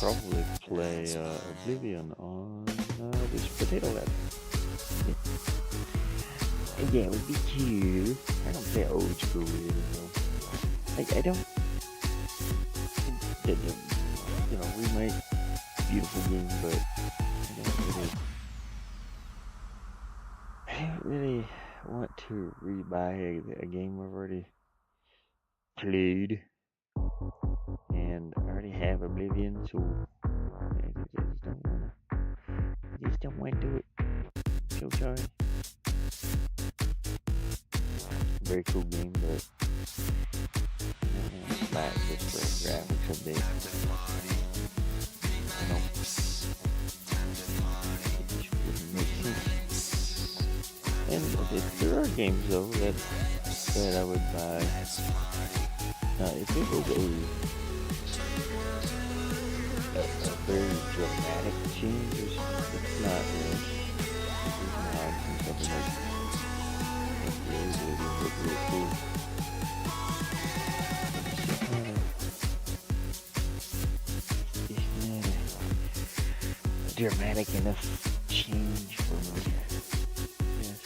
probably play Oblivion on this potato laptop. Yeah, it would be cute. I don't play old school, Like I don't, we make beautiful games, but I don't really want to rebuy a game I've already played, and I already have Oblivion, so I just don't want to do it. So sorry. Very cool game, but buy it just for graphics update. You know, it just wouldn't make sense. And there are games though that I would buy. If it was a very dramatic change, it's not really. It's not something like really cool. It's not a dramatic enough change for me. Yes.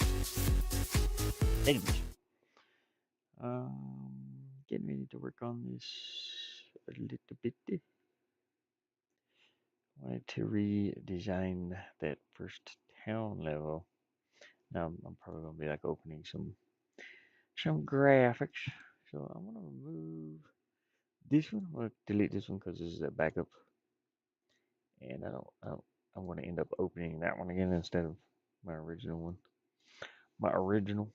Anyways, getting ready to work on this a little bit. Wanted to redesign that first town level. Now I'm probably gonna be like opening some graphics. So I'm gonna remove this one. I'm gonna delete this one because this is a backup, and I'm gonna end up opening that one again instead of my original one. My original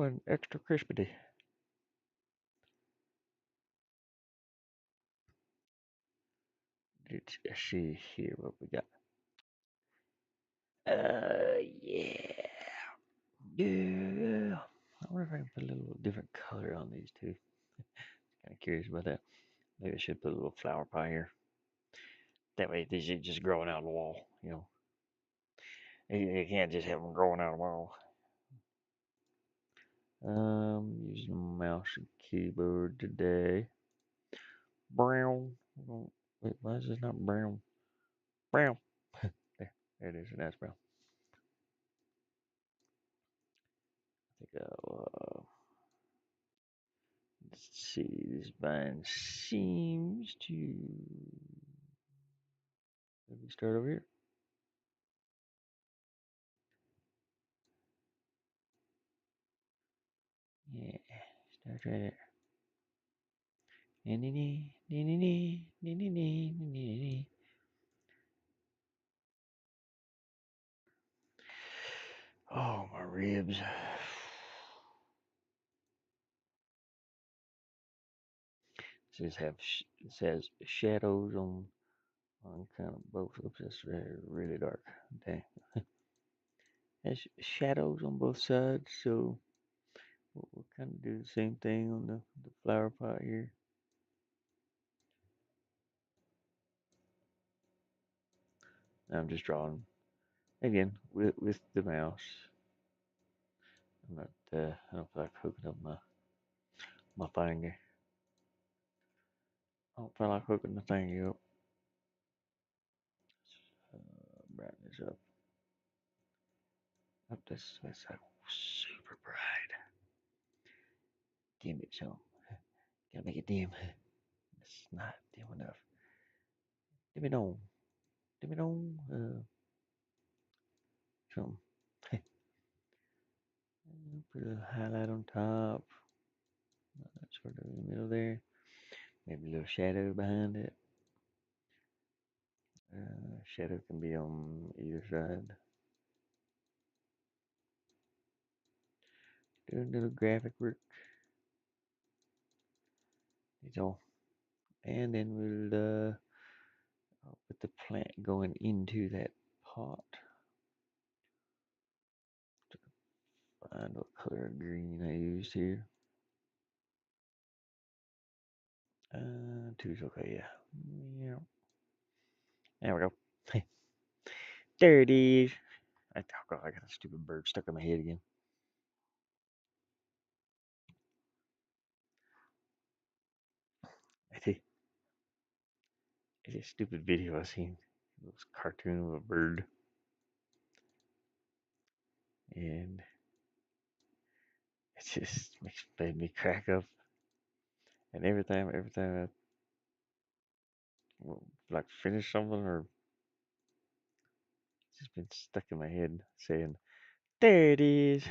and extra crispy. Let's see here what we got. Yeah. Yeah. I wonder if I can put a little different color on these two. Kind of curious about that. Maybe I should put a little flower pot here. That way these are just growing out of the wall. You can't just have them growing out of the wall. Using mouse and keyboard today. Brown. Wait, why is this not brown? Brown. There it is. That's brown. I think let's see. This vine seems to. Let me start over here. Yeah, start right there. Oh, my ribs. It says shadows on kind of both. Oops, that's really dark. Dang. Has shadows on both sides, so we'll kind of do the same thing on the flower pot here. I'm just drawing again with the mouse. I'm not. I don't feel like hooking up my finger. I don't feel like hooking the thing up. Brighten this up. Up that's so super bright. Dim it some. Gotta make it dim. It's not dim enough. Dim it on. Dim it on. Some. Put a little highlight on top. Sort of in the middle there. Maybe a little shadow behind it. Shadow can be on either side. Do a little graphic work. That's all. And then we'll put the plant going into that pot. Find what color of green I used here. Two's okay, yeah. Yeah. There we go. There it is. Oh God, I got a stupid bird stuck in my head again. I see. It's a stupid video I seen. It was a cartoon of a bird, and it just made me crack up. And every time I like finish something or it's just been stuck in my head saying, "There it is."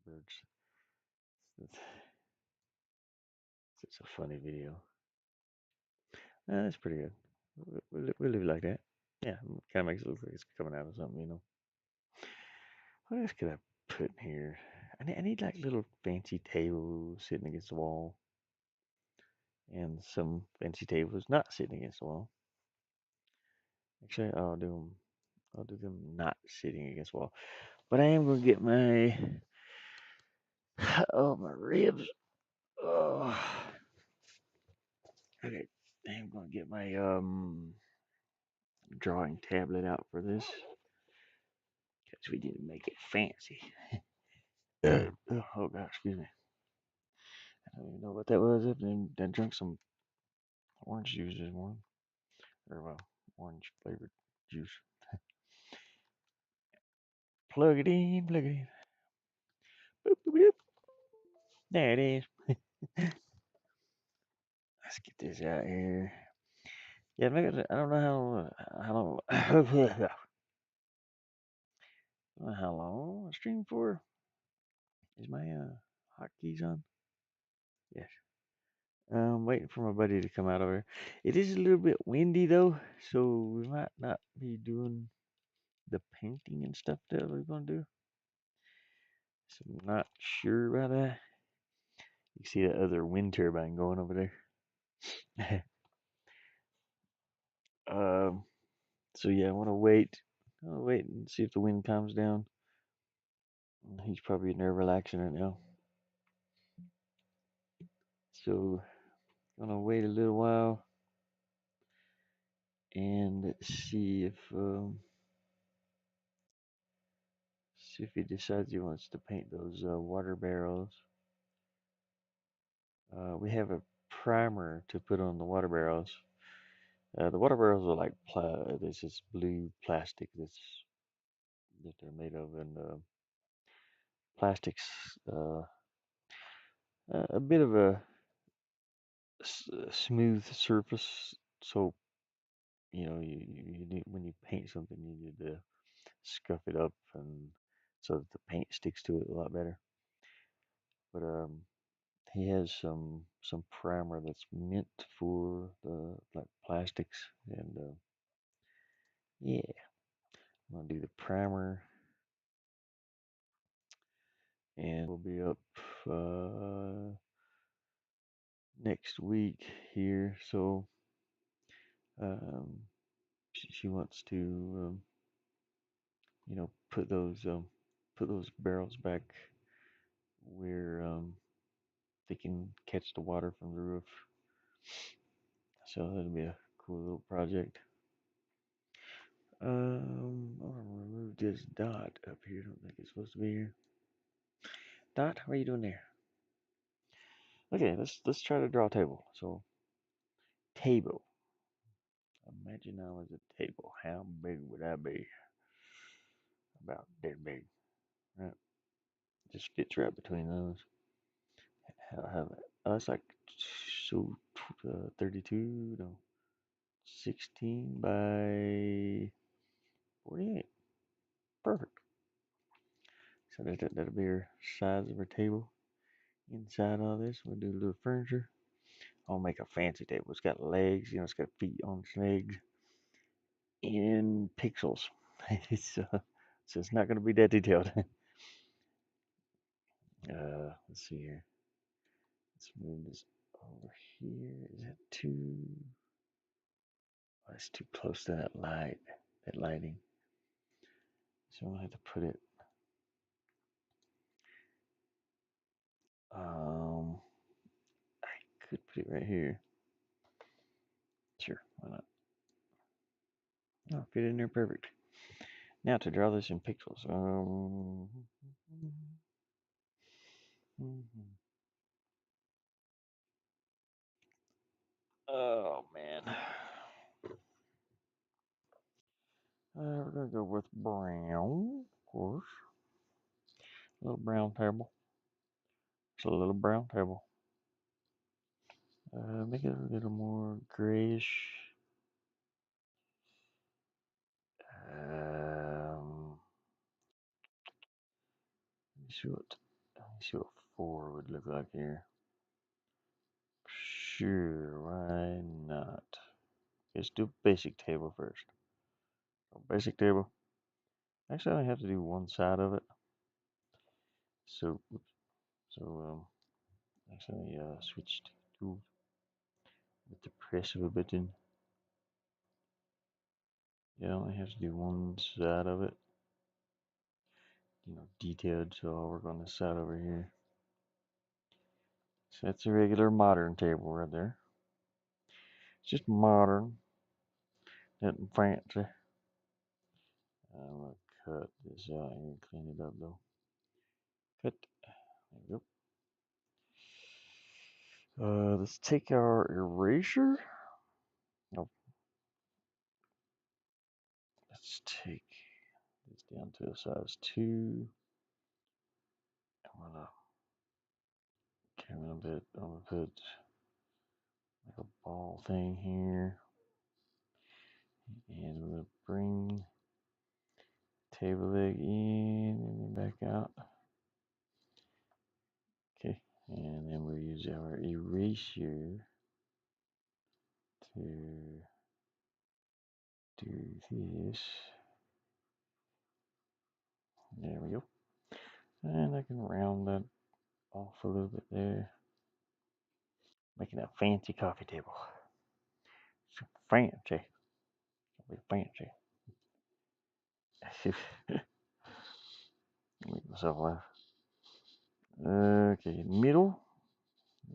Birds. It's such a funny video. That's pretty good. We'll leave it like that. Yeah, kind of makes it look like it's coming out of something. What else could I put in here? I need like little fancy tables sitting against the wall, and some fancy tables not sitting against the wall. Actually, I'll do them not sitting against the wall. But I am gonna get my oh my ribs. Oh, okay. I am gonna get my drawing tablet out for this because we need to make it fancy. Oh gosh, excuse me. I don't even know what that was. I drank some orange juice this morning, or well, orange flavored juice. Plug it in, plug it in. Boop, boop, boop. There it is. Let's get this out here. Yeah, I don't know how long I stream for. Is my hotkeys on? Yes. Waiting for my buddy to come out over. It is a little bit windy though, so we might not be doing the painting and stuff that we're gonna do. So I'm not sure about that. You see that other wind turbine going over there. um. So yeah, I want to wait. I'll wait and see if the wind calms down. He's probably in there relaxing right now. So gonna wait a little while and see if he decides he wants to paint those water barrels. We have a primer to put on the water barrels. The water barrels are like this is blue plastic that they're made of, and plastics uh, a bit of a smooth surface. So you need when you paint something, you need to scuff it up and so that the paint sticks to it a lot better. But he has some primer that's meant for the like plastics, and yeah, I'm gonna do the primer, and we'll be up uh, next week here. So um, she wants to put those barrels back where they can catch the water from the roof. So that'll be a cool little project. I'm gonna remove this dot up here. I don't think it's supposed to be here. Dot, what are you doing there? Okay, let's try to draw a table. So table. Imagine I was a table. How big would I be? About that big. Right. Just fits right between those. How that's like so 32, no, 16 by 48. Perfect. So that'll be our size of our table. Inside all this, we'll do a little furniture. I'll make a fancy table. It's got legs, it's got feet on its legs in pixels. So, so it's not going to be that detailed. Let's see here. Let's move this over here. Is that too? Oh, that's too close to that lighting. So I'm gonna have to put it. Um, I could put it right here. Sure, why not? Oh, fit in there perfect. Now to draw this in pixels. Oh man. We're gonna go with brown, of course. A little brown table. It's a little brown table. Make it a little more grayish. Let me see what 4 would look like here. Sure, why not? Let's do basic table first. So basic table. Actually, I only have to do one side of it. So, so actually, switched to with the press of a button. Yeah, I only have to do one side of it. Detailed. So I'll work on this side over here. So that's a regular modern table right there. It's just modern, nothing fancy. I'm gonna cut this out here and clean it up though. Cut. There we go. Let's take our eraser. No, let's take this down to a size 2. I'm gonna put like a ball thing here, and we're gonna bring table leg in and then back out. Okay, and then we'll use our eraser to do this. There we go. And I can round that off a little bit there. Making a fancy coffee table. So fancy. It'll be fancy. Make myself laugh. Okay, middle.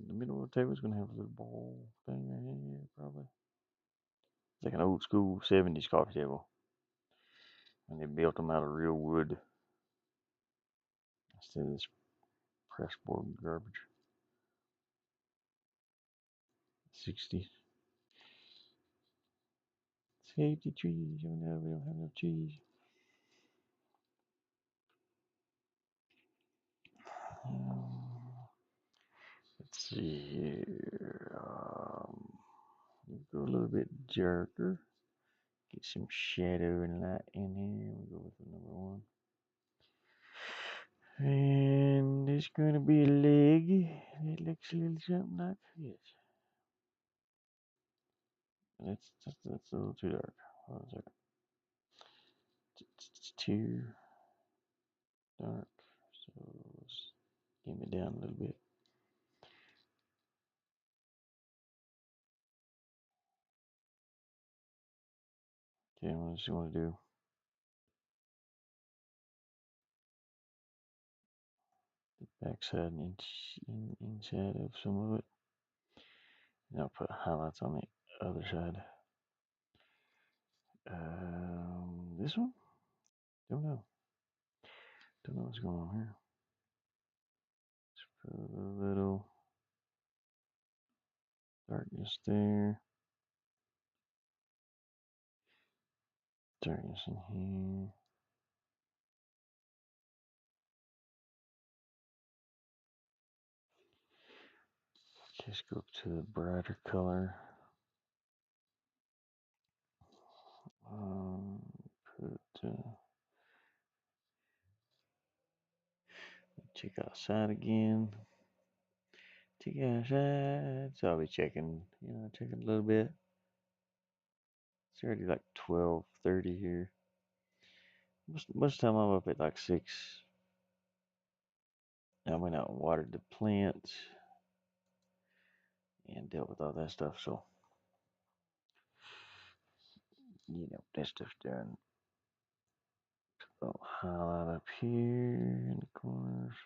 The middle of the table is going to have a little ball thing right here, probably. It's like an old school 70s coffee table. And they built them out of real wood instead of this pressboard garbage. 60s. Safety trees. Oh no, we don't have no trees. Let's see here. Go a little bit darker. Get some shadow and light in here. We'll go with the number 1. And it's going to be a leg. It looks a little something like this. That's a little too dark. Hold on a second. It's too dark. So let's dim it down a little bit. Okay, what else you want to do? The backside and inside of some of it. And I'll put highlights on the other side. This one? Don't know. Don't know what's going on here. Let's put a little darkness there. Darkness in here. Just go up to the brighter color. Check outside again. Check outside. So I'll be checking, checking a little bit. It's already like 12:30 here. Most of the time I'm up at like 6. I went out and watered the plants and dealt with all that stuff. So, that stuff's done. So highlight up here in the corners.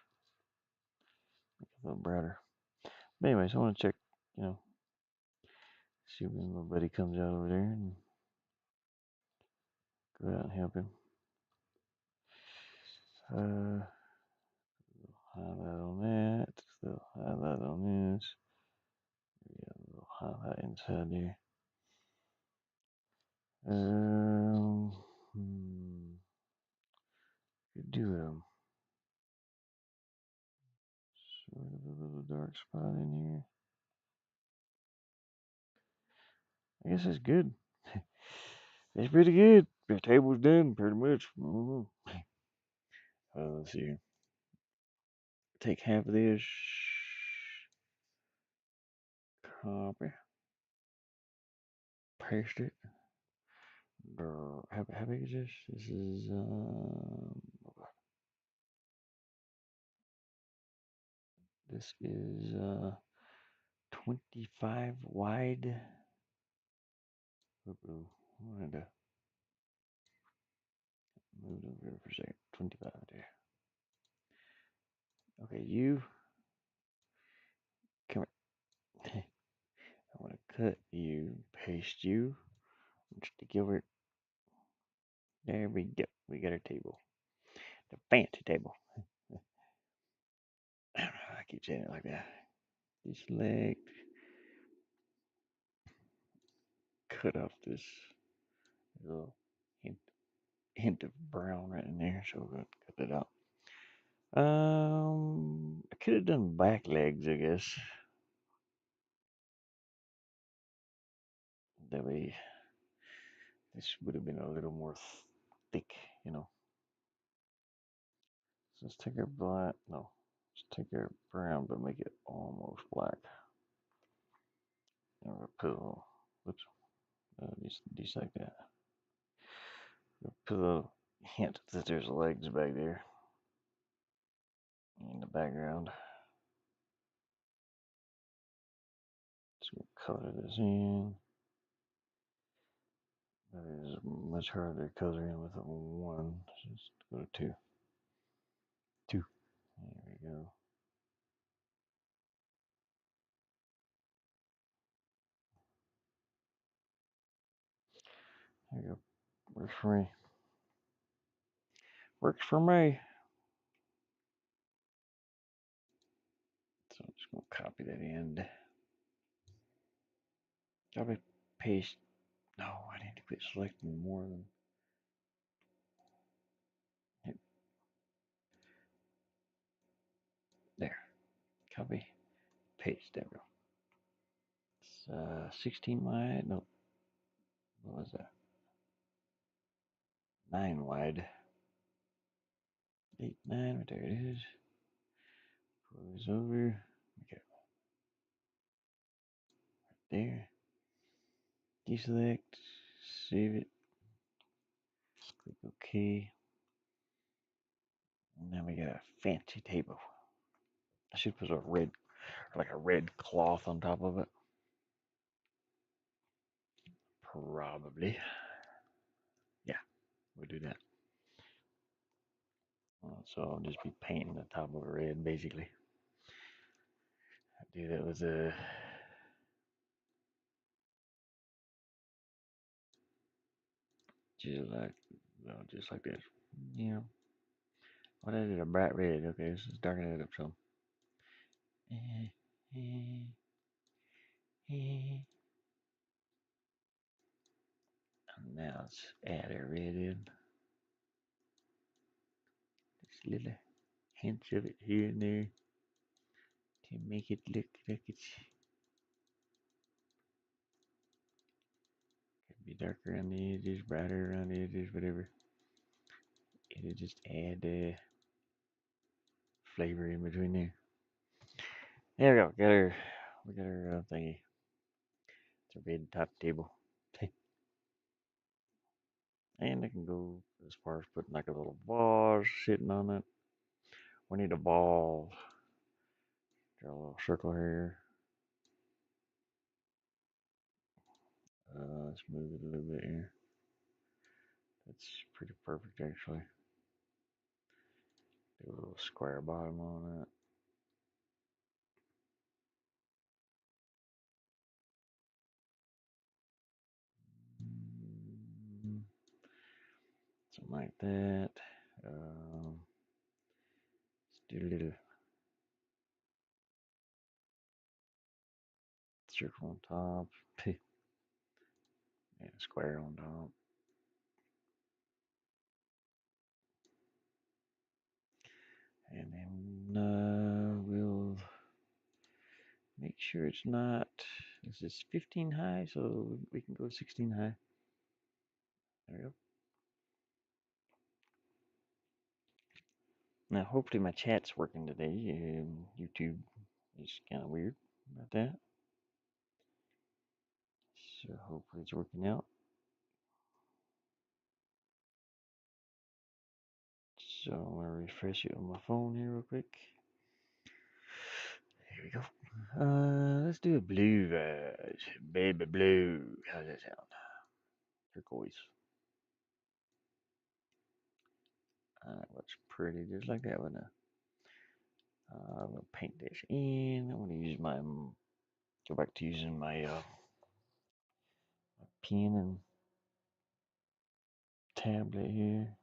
Make it a little brighter. But anyways, I want to check, see when my buddy comes out over there and go out and help him. Highlight on that. Little highlight on this. Yeah, a little Highlight inside there. Um, could do sort of a little dark spot in here. I guess it's good. It's pretty good. The table's done pretty much. Let's see. Take half of this. Copy. Paste it. How big is this? This is 25 wide. Uh-oh. I wanted to move over here for a second. 25 there. Okay, you come here. I want to cut you, paste you, stick you over. There we go. We got our table. The fancy table. I don't know. I keep saying it like that. Deselect. Cut off this little hint of brown right in there. So we're gonna cut that out. I could have done back legs, I guess. That way, this would have been a little more thick, you know. So let's take our black. No, let's take our brown, but make it almost black. And we'll put a little. Whoops. Just like that. We'll put a little hint that there's legs back there in the background. So we'll color this in. That is much harder to color in with a one. Just go to two. Two. There we go. There you go. Works for me. Works for me. So I'm just gonna copy that end. Copy, paste. No, I need to quit selecting more than. There. Copy, paste. There we go. It's 16 wide. No, what was that? 9 wide. 8, 9. Right there it is. Pull this over. Okay. Right there. Deselect. Save it. Click OK. And now we got a fancy table. I should put like a red cloth on top of it. Probably. Yeah, we'll do that. So I'll just be painting the top of it red, basically. I do that with a just like this. Yeah. What I did a bright red. Okay, this is darkening it up some. And now let's add a red in. Just little hints of it here and there to make it look like it's could be darker on the edges, brighter around the edges, whatever. It'll just add flavor in between there. There we go. We got our thingy. It's a red top table. And I can go as far as putting like a little vase sitting on it. We need a ball. Draw a little circle here. Let's move it a little bit here. That's pretty perfect actually. Do a little square bottom on it. Something like that. Let's do a little circle on top, and a square on top. And then we'll make sure it's not, this is 15 high, so we can go 16 high. There we go. Now, hopefully my chat's working today. YouTube is kind of weird about that. So hopefully it's working out. So I'm going to refresh it on my phone here real quick. Here we go. Let's do a blue vase. Baby blue. How does that sound? Turquoise. Looks pretty just like that one. I'm going to paint this in. I'm going to use my, go back to using my pen and tablet here.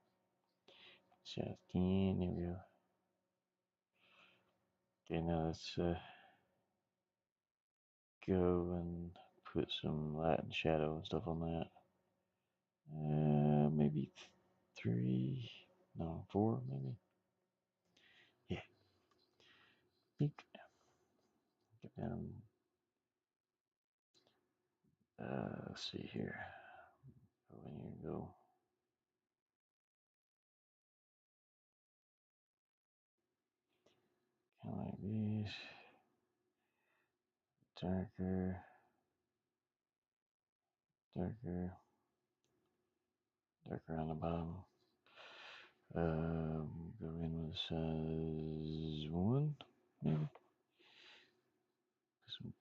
Just 10. There we go. Okay, now let's go and put some light and shadow and stuff on that. Maybe 3, no, 4, maybe. Yeah. Get down. Let's see here. Go in here and go. Kind of like this. Darker. Darker. Darker on the bottom. Go in with size 1, maybe. Some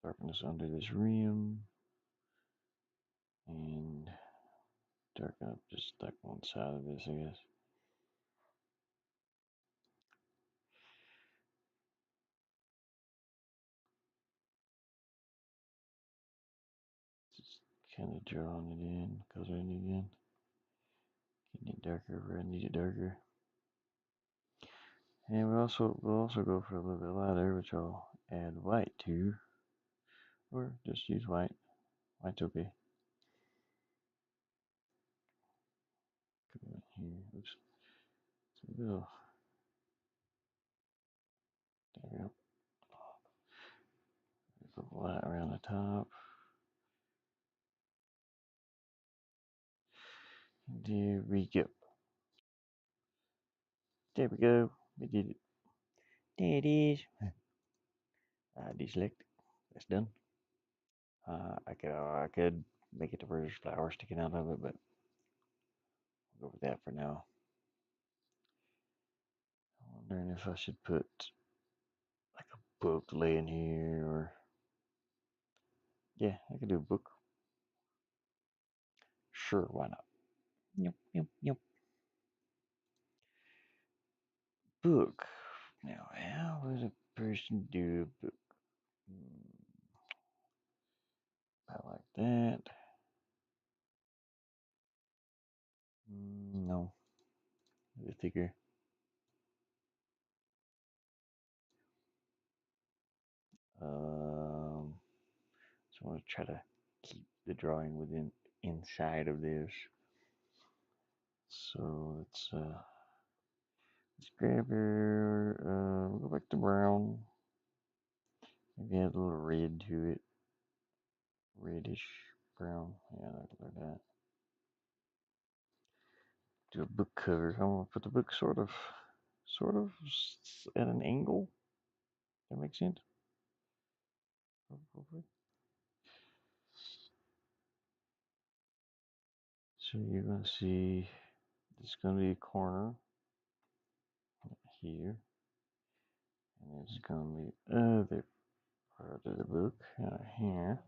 darkness under this rim. And darken up just like one side of this, I guess. Just kind of drawing it in, coloring it in. Getting it darker where I need it darker. And we'll also go for a little bit lighter, which I'll add white to. Or just use white. White's okay. Go in here. Oops. It's a little. There we go. A little white around the top. There we go. There we go. We did it. There it is. Deselect. That's done. I could make it to where there's flowers sticking out of it, but I'll go with that for now. I'm wondering if I should put like a book laying here, or yeah, I could do a book. Sure, why not? Yep. Book. Now, how would a person do a book? About like that. No, a bit thicker. So I want to try to keep the drawing within inside of this. So let's grab her. Go back to brown. Maybe add a little red to it. Reddish brown. Yeah, like that. Do a book cover. I'm gonna put the book sort of at an angle. That makes sense. Hopefully. So you're gonna see there's gonna be a corner here, and there's gonna be other part of the book here.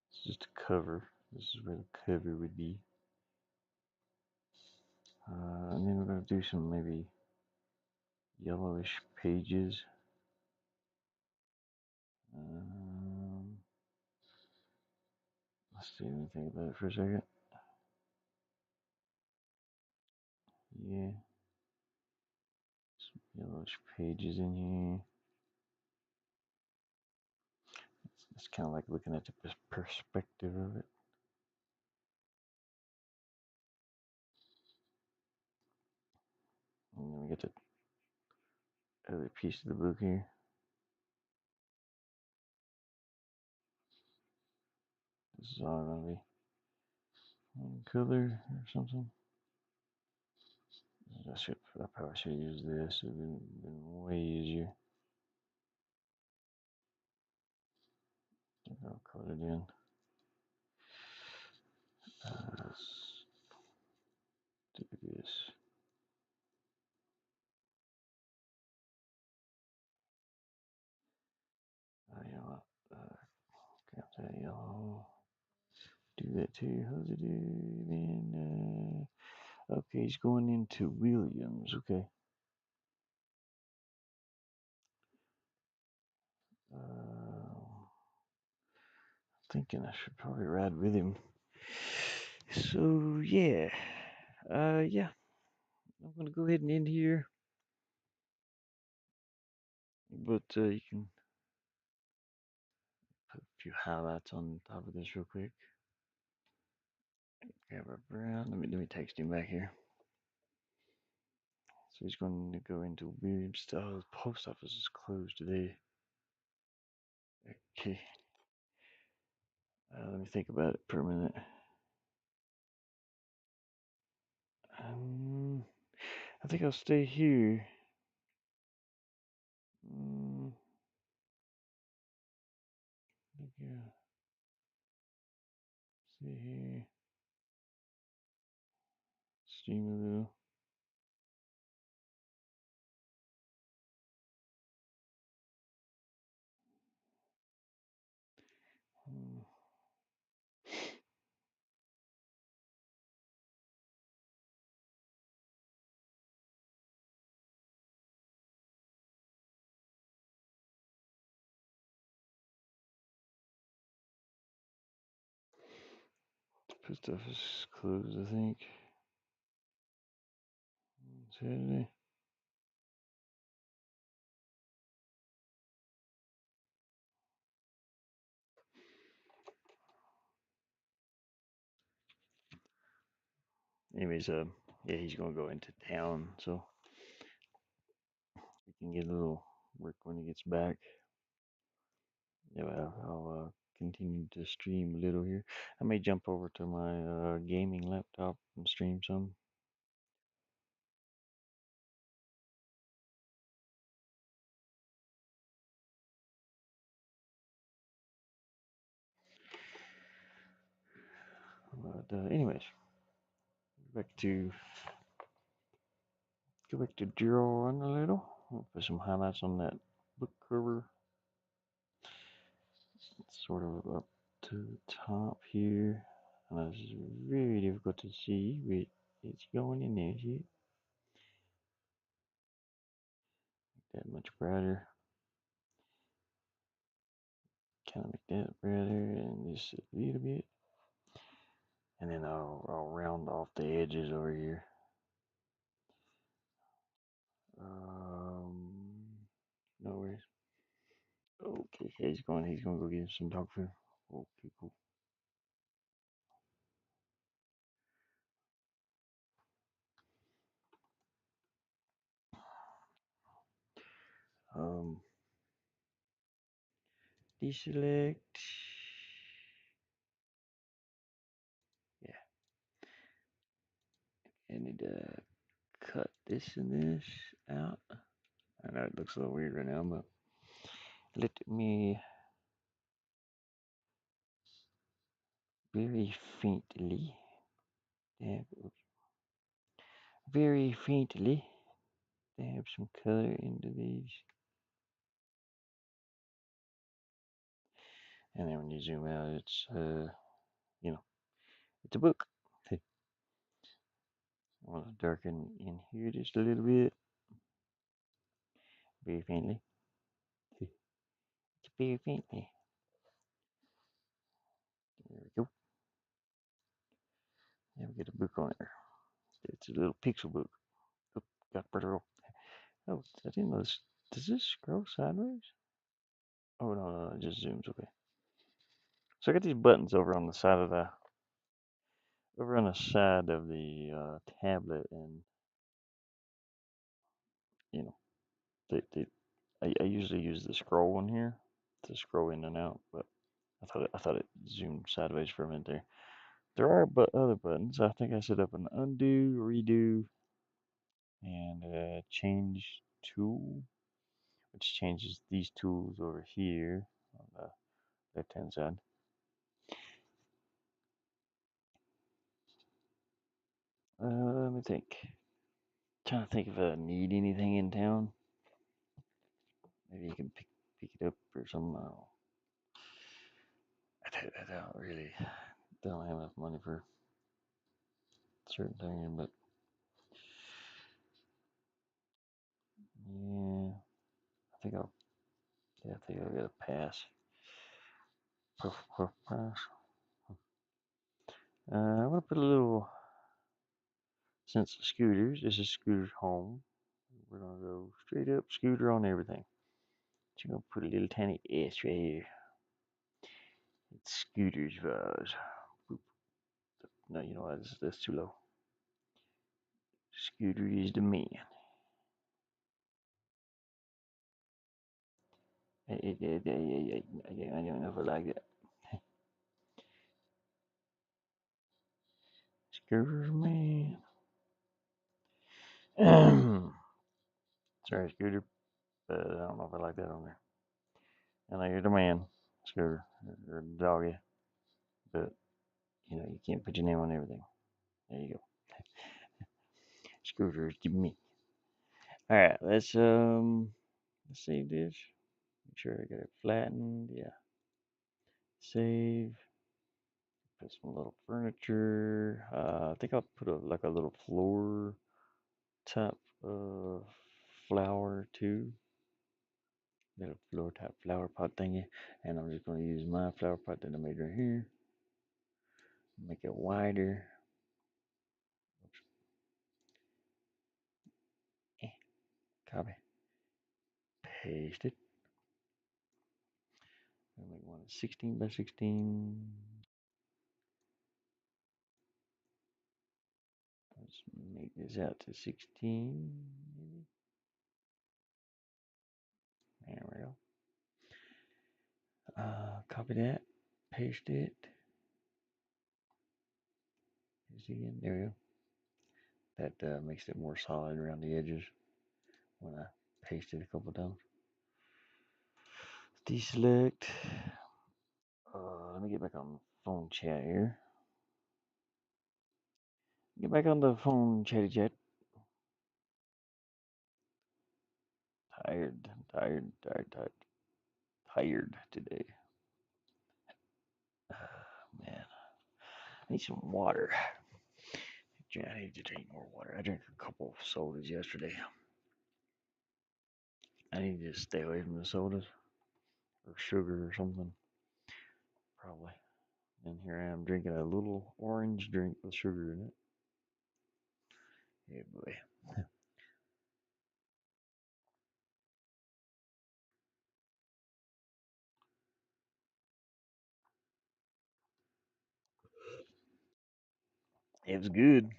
It's just a cover. This is where the cover would be. And then we're gonna do some maybe yellowish pages. Let's see. Let me think about it for a second. Yeah. Some yellowish pages in here. It's kind of like looking at the perspective of it. And then we get the other piece of the book here. This is all going to be one color or something. I probably should use this. It would have been way easier. I'll color it in. Let's do this. You know what? Grab that yellow. Do that too. How's it do? Then, okay, he's going into Williams. Okay. Thinking I should probably ride with him. So yeah, yeah, I'm gonna go ahead and end here. But you can put a few highlights on top of this real quick. Grab a brown. Let me text him back here. So he's going to go into Williams. Oh, the post office is closed today. Okay. Let me think about it for a minute. I think I'll stay here. Yeah. Stay here. Stream a little. Post office is closed, I think. Saturday. Anyways, yeah, he's gonna go into town, so we can get a little work when he gets back. Yeah, I'll continue to stream a little here. I may jump over to my gaming laptop and stream some. But anyways, back to go back to drawing a little. I'll put some highlights on that book cover. It's sort of up to the top here. And it's very difficult to see, but it's going in there. See? That much brighter. Kind of make that brighter and just a little bit. And then I'll round off the edges over here. No worries. Okay, yeah, he's going to go get some dog food. Okay, cool. Um, deselect. Yeah, I need to cut this and this out. I know it looks a little weird right now, but let me very faintly dab, very faintly dab some color into these. And then when you zoom out, it's you know, it's a book. I want to darken in here just a little bit, very faintly. It's very faintly. There we go. Now we get a book on there. It's a little pixel book. Oh, got pretty roll. Oh, I didn't know this. Does this scroll sideways? Oh no, it just zooms. Okay. So I got these buttons over on the side of the tablet, and you know, I usually use the scroll one here to scroll in and out, but I thought it zoomed sideways for a minute there. There are but other buttons. I think I set up an undo, redo, and change tool, which changes these tools over here on the left hand side. Let me think. Trying to think if I need anything in town. Maybe you can pick it up or something. I don't really don't have enough money for certain things, but yeah, I think I'll I think I'll get a pass. Pass. I'm gonna put a little since scooters. This is Scooter's home. We're gonna go straight up Scooter on everything. So I'm gonna put a little tiny S right here. It's Scooter's vase. No, you know what? That's too low. Scooter is the man. I don't know if I like that. Scooter's man. Sorry, Scooter, but I don't know if I like that on there. I know you're the man, Scooter, or the doggy, but you can't put your name on everything. There you go. Scooter is the me. All right, let's save this. Make sure I get it flattened. Yeah, save. Put some little furniture. I think I'll put a little floor top flower too. Little floor top flower pot thingy. And I'm just gonna use my flower pot that I made right here. Make it wider. Eh, copy. Paste it. I'll make one 16 by 16. Let's make this out to 16. Maybe. There we go. Copy that. Paste it. Paste it again. There we go. That makes it more solid around the edges when I paste it a couple times. Deselect. Let me get back on phone chat here. Get back on the phone chatty chat. Tired, tired, tired, tired, tired today. Man, I need some water. I need to drink more water. I drank a couple of sodas yesterday. I need to stay away from the sodas or sugar or something. Probably. And here I am drinking a little orange drink with sugar in it. Hey boy. It was good.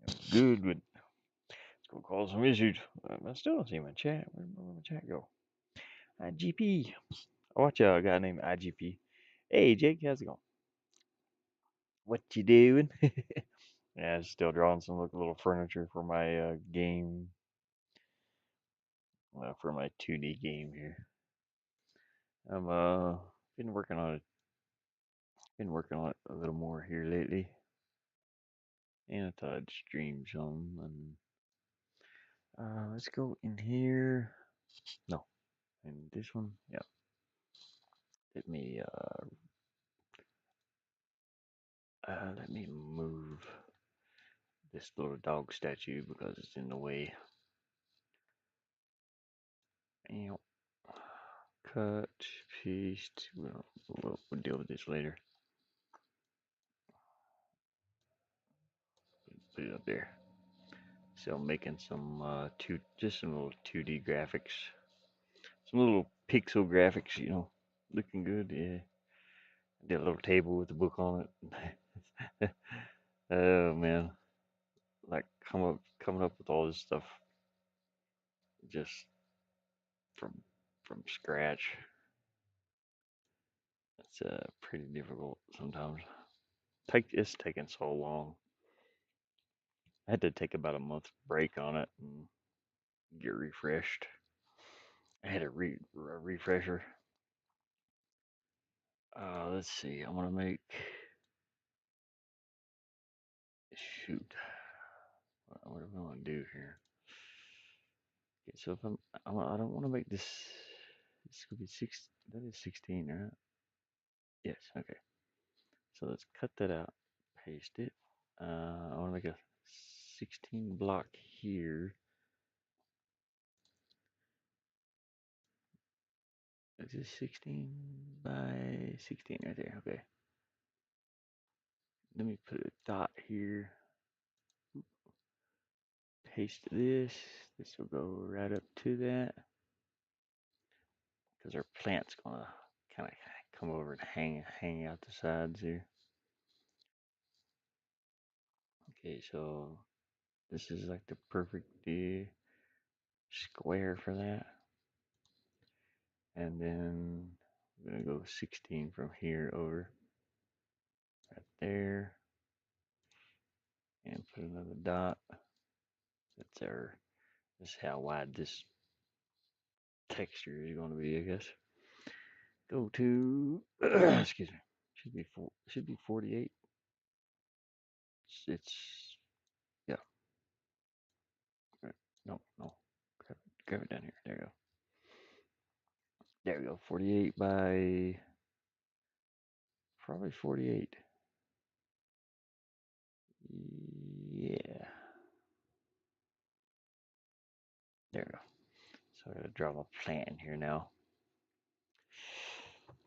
It was good, but it's gonna cause some issues. I still don't see my chat. Where'd my chat go? IGP. I watch a guy named IGP. Hey Jake, how's it going? What you doing? Yeah, still drawing some little furniture for my game, for my 2D game here. I'm been working on it. Been working on it a little more here lately, and I thought I'd stream some. And let's go in here. No, in this one. Yeah. Let me move this little dog statue because it's in the way. And cut, paste. We'll deal with this later. Put it up there. So I'm making some just some little 2D graphics, some little pixel graphics, looking good. Yeah, Did a little table with the book on it. Oh man, like coming up with all this stuff just from scratch. It's pretty difficult sometimes. It's taking so long. I had to take about a month break on it and get refreshed. I had a refresher. Let's see. I want to make shoot. What am I going to do here? Okay, so if I don't want to make this. This could be six. That is 16, right? Yes. Okay. So let's cut that out. Paste it. I want to make a 16 block here. Is this 16 by 16 right there? Okay. Let me put a dot here. Paste this. This will go right up to that because our plant's gonna kind of come over and hang out the sides here. Okay, so this is like the perfect square for that. And then I'm gonna go 16 from here over right there and put another dot. That's our this is how wide this texture is going to be, I guess. Go to excuse me. Should be 48. It's yeah. No, no. Grab it down here. There you go. There we go. 48 by probably 48. Yeah. There we go. So I gotta draw my plan here now.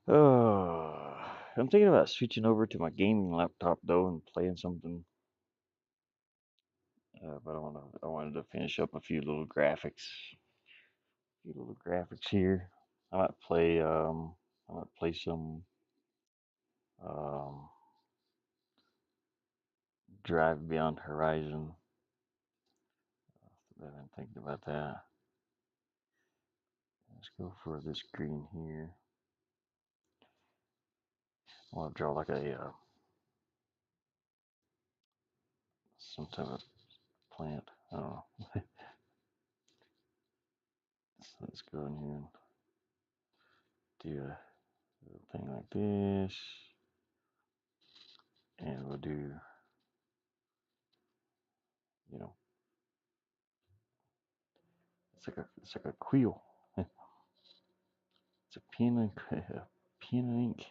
Oh, I'm thinking about switching over to my gaming laptop though and playing something. But I wanted to finish up a few little graphics. Here. I might play. I might play some. Um, Drive Beyond Horizon. I've been thinking about that. Let's go for this green here. I want to draw like a some type of plant. I don't know. So let's go in here and do a little thing like this, and we'll do, you know, it's like a quill. It's a pen and pen and ink.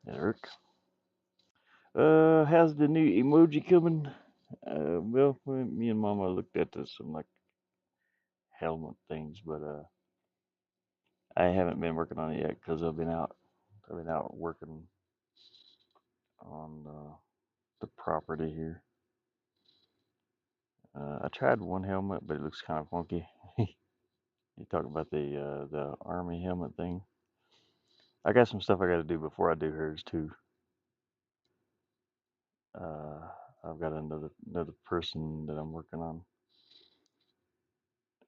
That work. How's the new emoji coming? Well, me and Mama looked at some like helmet things, but I haven't been working on it yet because I've been out. I've been out working on the property here. I tried one helmet, but it looks kind of funky. You talk about the army helmet thing. I got some stuff I got to do before I do hers too. Uh, I've got another person that I'm working on.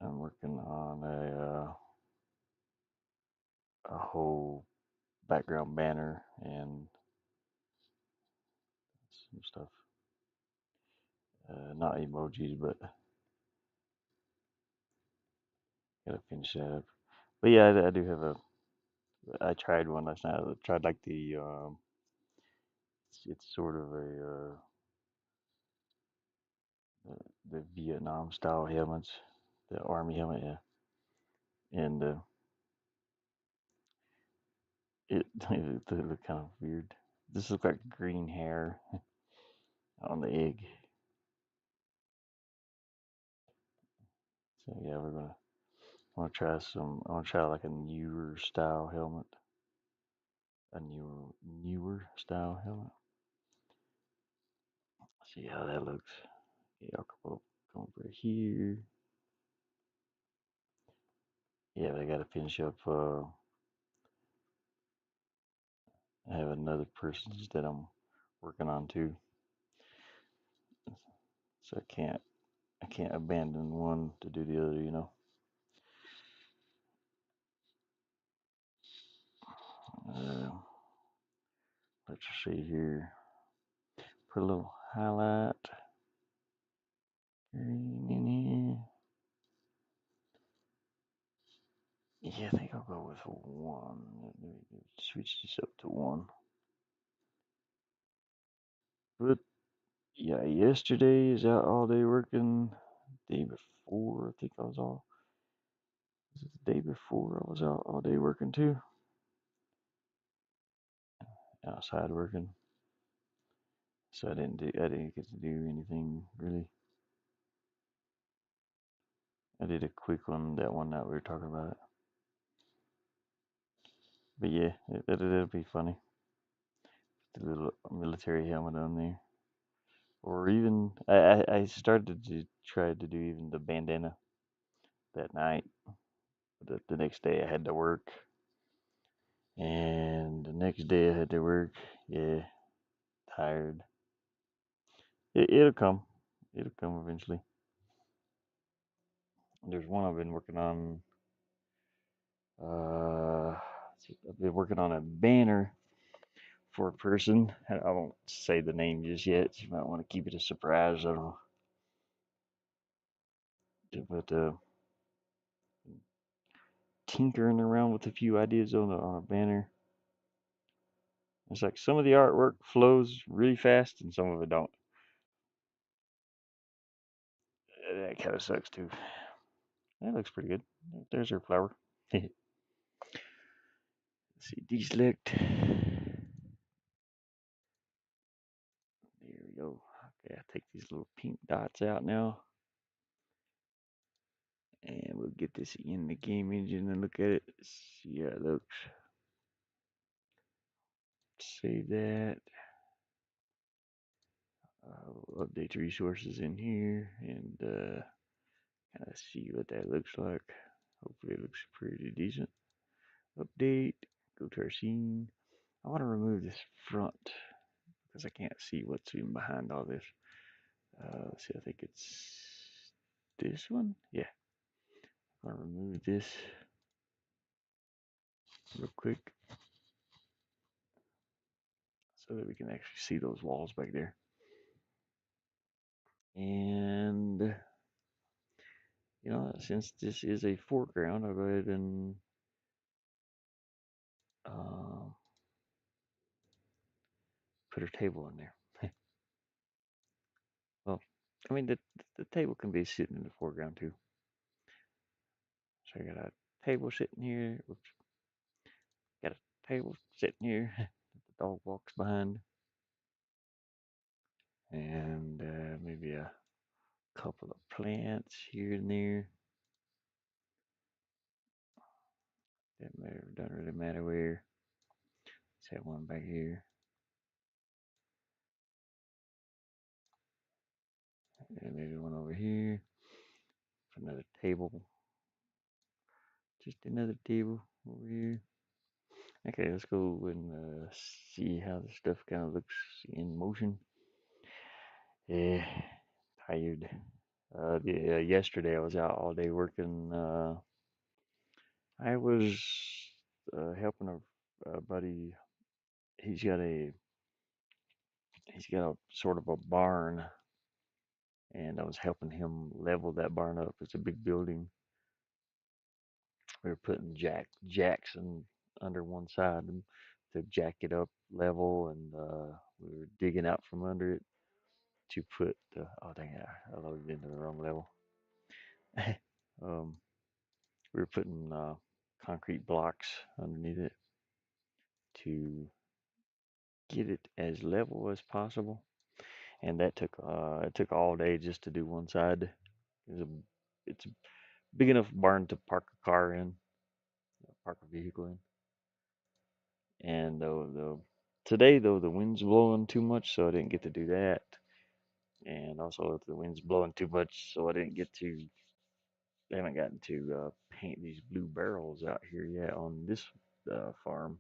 I'm working on a whole background banner and some stuff. Not emojis, but gotta finish that up. But yeah, I do have a. I tried one last night. I tried like it's sort of the Vietnam style helmets, the army helmet, yeah, and it looked kind of weird. This looks like green hair on the egg. So yeah, I want to try I want to try like a newer style helmet, a newer style helmet. See how that looks. Yeah, a couple come over here. Yeah, I got to finish up I have another person's that I'm working on too, so I can't abandon one to do the other. Uh, let's see here. Put a little highlight green in here. Yeah, I think I'll go with one. Let me switch this up to one. But yeah, yesterday is out all day working. Day before, I think I was all. Was it the day before I was out all day working too? Outside working. So I didn't get to do anything really. I did a quick one that one night we were talking about it. But yeah, it'll be funny. The little military helmet on there. Or even I started to try to do even the bandana that night. The next day I had to work, and the next day I had to work. Yeah, tired. It'll come. It'll come eventually. There's one I've been working on. Uh, I've been working on a banner for a person. I won't say the name just yet. You might want to keep it a surprise. I don't know. But tinkering around with a few ideas on a banner. It's like some of the artwork flows really fast and some of it don't. That kind of sucks too. That looks pretty good. There's her flower. Let's see, deselect. There we go. Okay, I take these little pink dots out now. And we'll get this in the game engine and look at it. See how it looks. Save that. We'll update the resources in here and kind of see what that looks like. Hopefully it looks pretty decent. Update. Go to our scene. I want to remove this front because I can't see what's in behind all this. Let's see, I think it's this one. Yeah, I'm gonna remove this real quick so that we can actually see those walls back there. And since this is a foreground, I'll go ahead and uh, put a table in there. Well, I mean the table can be sitting in the foreground too. So I got a table sitting here. Oops, got a table sitting here. The dog walks behind, and maybe a couple of plants here and there. Doesn't really matter where. Let's have one back here. And maybe one over here. Another table. Just another table over here. Okay, let's go and see how the stuff kind of looks in motion. Yeah, tired. Yesterday I was out all day working. I was helping a buddy. He's got a he's got a sort of a barn, and I was helping him level that barn up. It's a big building. We were putting jacks under one side and to jack it up level, and we were digging out from under it to put oh dang it, I loaded into the wrong level. um, we were putting concrete blocks underneath it to get it as level as possible, and that took it took all day just to do one side. It's a big enough barn to park a car in, park a vehicle in. And today though the wind's blowing too much, so I didn't get to do that. And also the wind's blowing too much, so I haven't gotten to paint these blue barrels out here yet on this farm.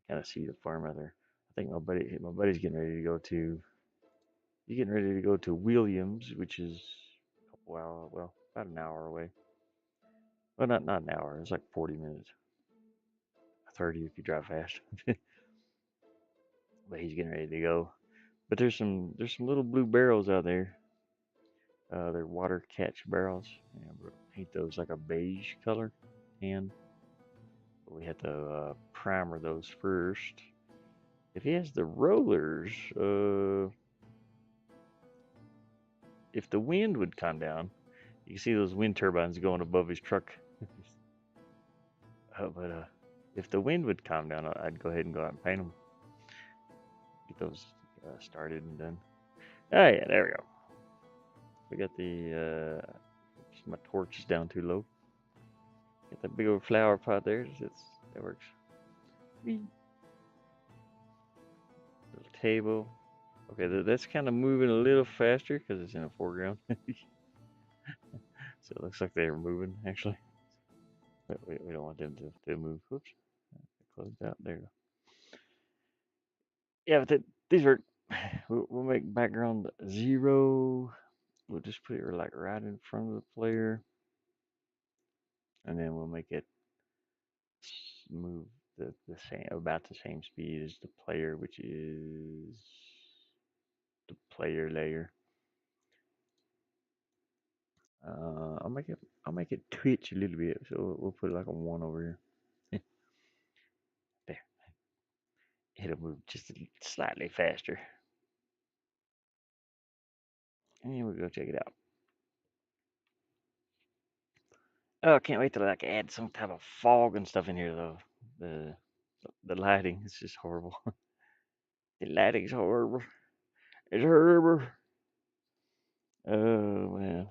kind of see the farm out there. I think my buddy's getting ready to go to. He's getting ready to go to Williams, which is a couple hours, well, about an hour away. Well, not an hour. It's like 40 minutes, 30 if you drive fast. But he's getting ready to go. But there's some little blue barrels out there. They're water catch barrels. And we're gonna paint those like a beige color, and we have to primer those first. If he has the rollers, if the wind would come down, you can see those wind turbines going above his truck. But if the wind would calm down, I'd go ahead and go out and paint them. Get those started and done. Oh yeah, there we go. We got the my torch is down too low. Got that big old flower pot there. That works. Little table. Okay, that's kind of moving a little faster because it's in the foreground. So it looks like they're moving actually. But we don't want them to move. Whoops. Closed out. There you go. Yeah, but these are. We'll make background 0. We'll just put it like right in front of the player, and then we'll make it move the same about the same speed as the player, which is the player layer. I'll make it twitch a little bit, so we'll put like a 1 over here. There, it'll move just slightly faster, and we'll go check it out. Oh, I can't wait to like add some type of fog and stuff in here though. The the lighting is just horrible. The lighting's horrible. It's horrible. Oh man.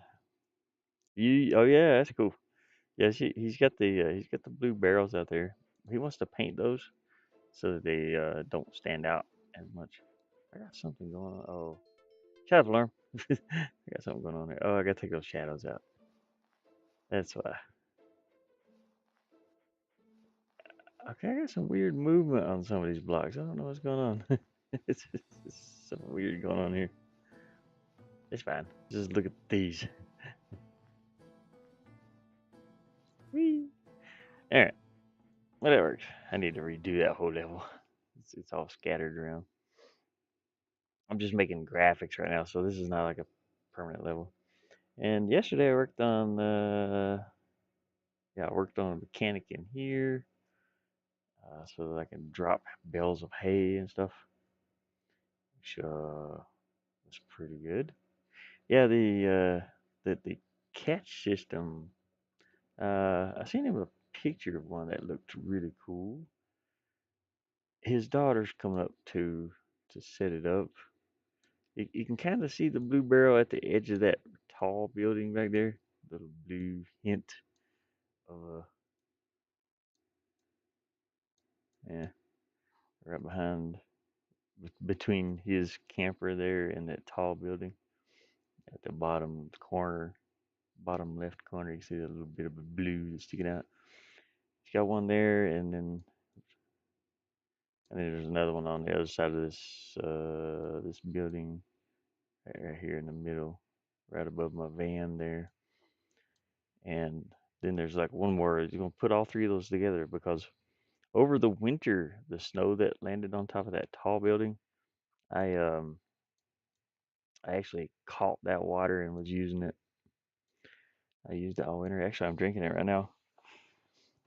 Oh yeah, that's cool. Yeah, he's got the blue barrels out there. He wants to paint those so that they don't stand out as much. I got something going on. Oh, shut up, alarm. I got something going on there. Oh, I gotta take those shadows out. That's why. Okay, I got some weird movement on some of these blocks. I don't know what's going on. It's something weird going on here. It's fine. Just look at these. Whee! All right. Well, that works. I need to redo that whole level. It's all scattered around. I'm just making graphics right now, so this is not like a permanent level. And yesterday I worked on I worked on a mechanic in here, so that I can drop bales of hay and stuff, which was pretty good. Yeah, the catch system. I seen him a picture of one that looked really cool. His daughter's coming up to set it up. You can kind of see the blue barrel at the edge of that tall building back there. Little blue hint of yeah, right behind between his camper there and that tall building at the bottom corner, bottom left corner. You see that little bit of a blue that's sticking out. He's got one there, and then there's another one on the other side of this building right here in the middle, right above my van there. And then there's like one more. You're gonna put all three of those together because over the winter, the snow that landed on top of that tall building, I um I actually caught that water and was using it. I used it all winter. Actually, I'm drinking it right now.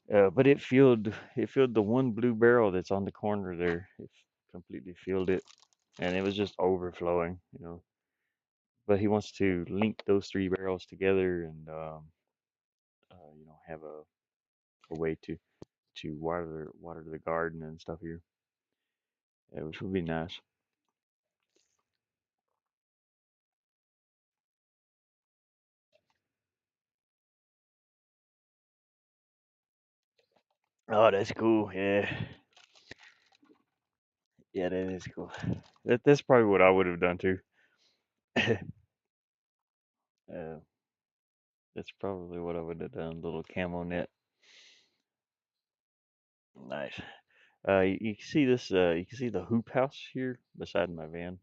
But it filled the one blue barrel that's on the corner there. It completely filled it, and it was just overflowing. But he wants to link those three barrels together and have a way to water the garden and stuff here, which would be nice. Oh, that's cool. Yeah, yeah, that is cool. That's probably what I would have done too. uh, that's probably what I would have done. Little camo net, nice. You can see this. You can see the hoop house here beside my van.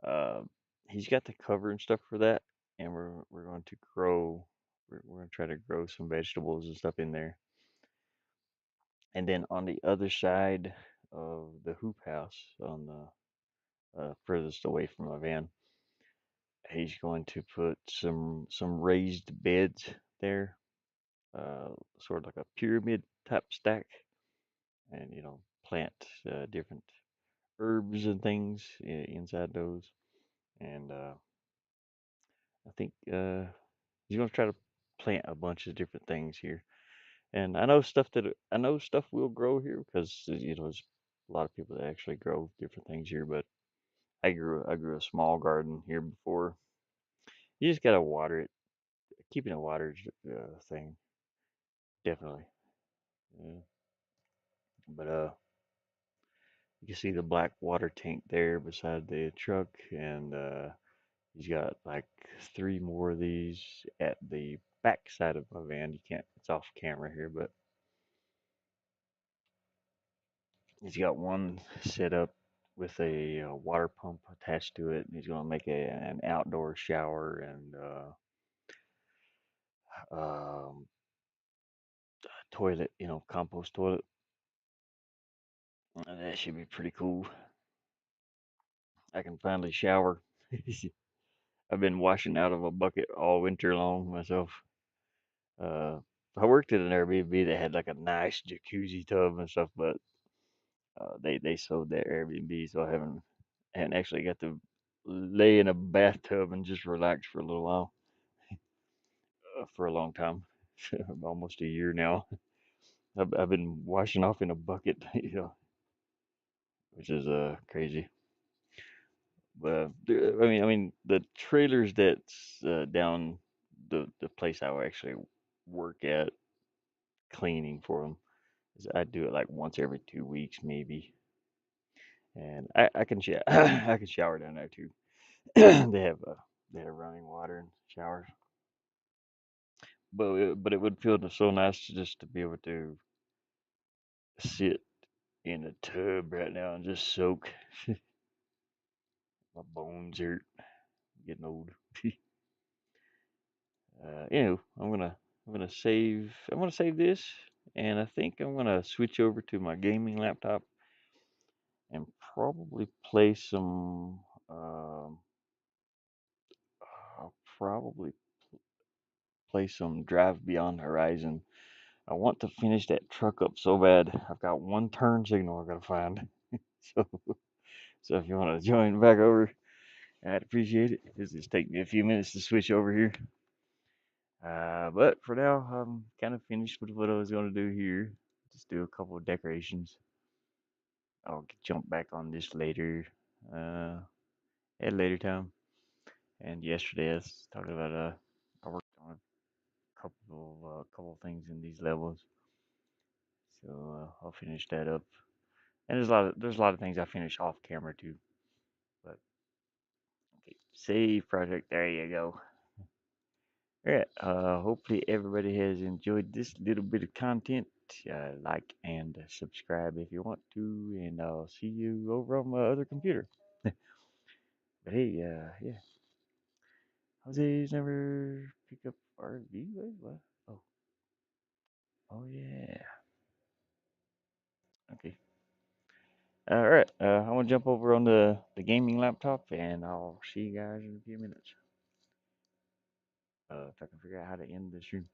Uh, he's got the cover and stuff for that, and we're going to grow. We're going to try to grow some vegetables and stuff in there. And then on the other side of the hoop house, on the furthest away from my van, he's going to put some raised beds there, uh, sort of like a pyramid type stack, and plant different herbs and things inside those. And I think he's gonna try to plant a bunch of different things here. And I know stuff will grow here because there's a lot of people that actually grow different things here. But I grew a small garden here before. You just gotta water it. Keeping it watered thing definitely. Yeah. But you can see the black water tank there beside the truck, and he's got like three more of these at the back side of my van. You can't, it's off camera here, but he's got one set up with a water pump attached to it. He's going to make an outdoor shower and um, toilet, compost toilet. And that should be pretty cool. I can finally shower. I've been washing out of a bucket all winter long myself. Uh, I worked at an Airbnb that had like a nice jacuzzi tub and stuff, but they sold that Airbnb, so I haven't actually got to lay in a bathtub and just relax for a little while, for a long time, almost a year now. I've been washing off in a bucket, which is crazy. But I mean the trailers that's down the place I would actually work at cleaning for them. I do it like once every 2 weeks maybe, and I can I can shower down there too. They have running water and showers, but it would feel so nice just to be able to sit in a tub right now and just soak. My bones hurt, getting old. I'm gonna save this, and I think I'm gonna switch over to my gaming laptop and probably play some. Um, I'll probably play some Drive Beyond Horizon. I want to finish that truck up so bad. I've got one turn signal I gotta find. So, so if you want to join back over, I'd appreciate it. This just take me a few minutes to switch over here. But for now, I'm kind of finished with what I was gonna do here. Just do a couple of decorations. I'll jump back on this later, uh, at a later time. And yesterday, I was talking about I worked on a couple of things in these levels, so I'll finish that up. And there's a lot of things I finish off camera too. But okay, save project. There you go. All right. Hopefully everybody has enjoyed this little bit of content. Like and subscribe if you want to, and I'll see you over on my other computer. But hey, yeah, Jose's never pick up RV. Wait, what? Oh, oh yeah. Okay. All right. I want to jump over on the gaming laptop, and I'll see you guys in a few minutes. If I can figure out how to end the stream.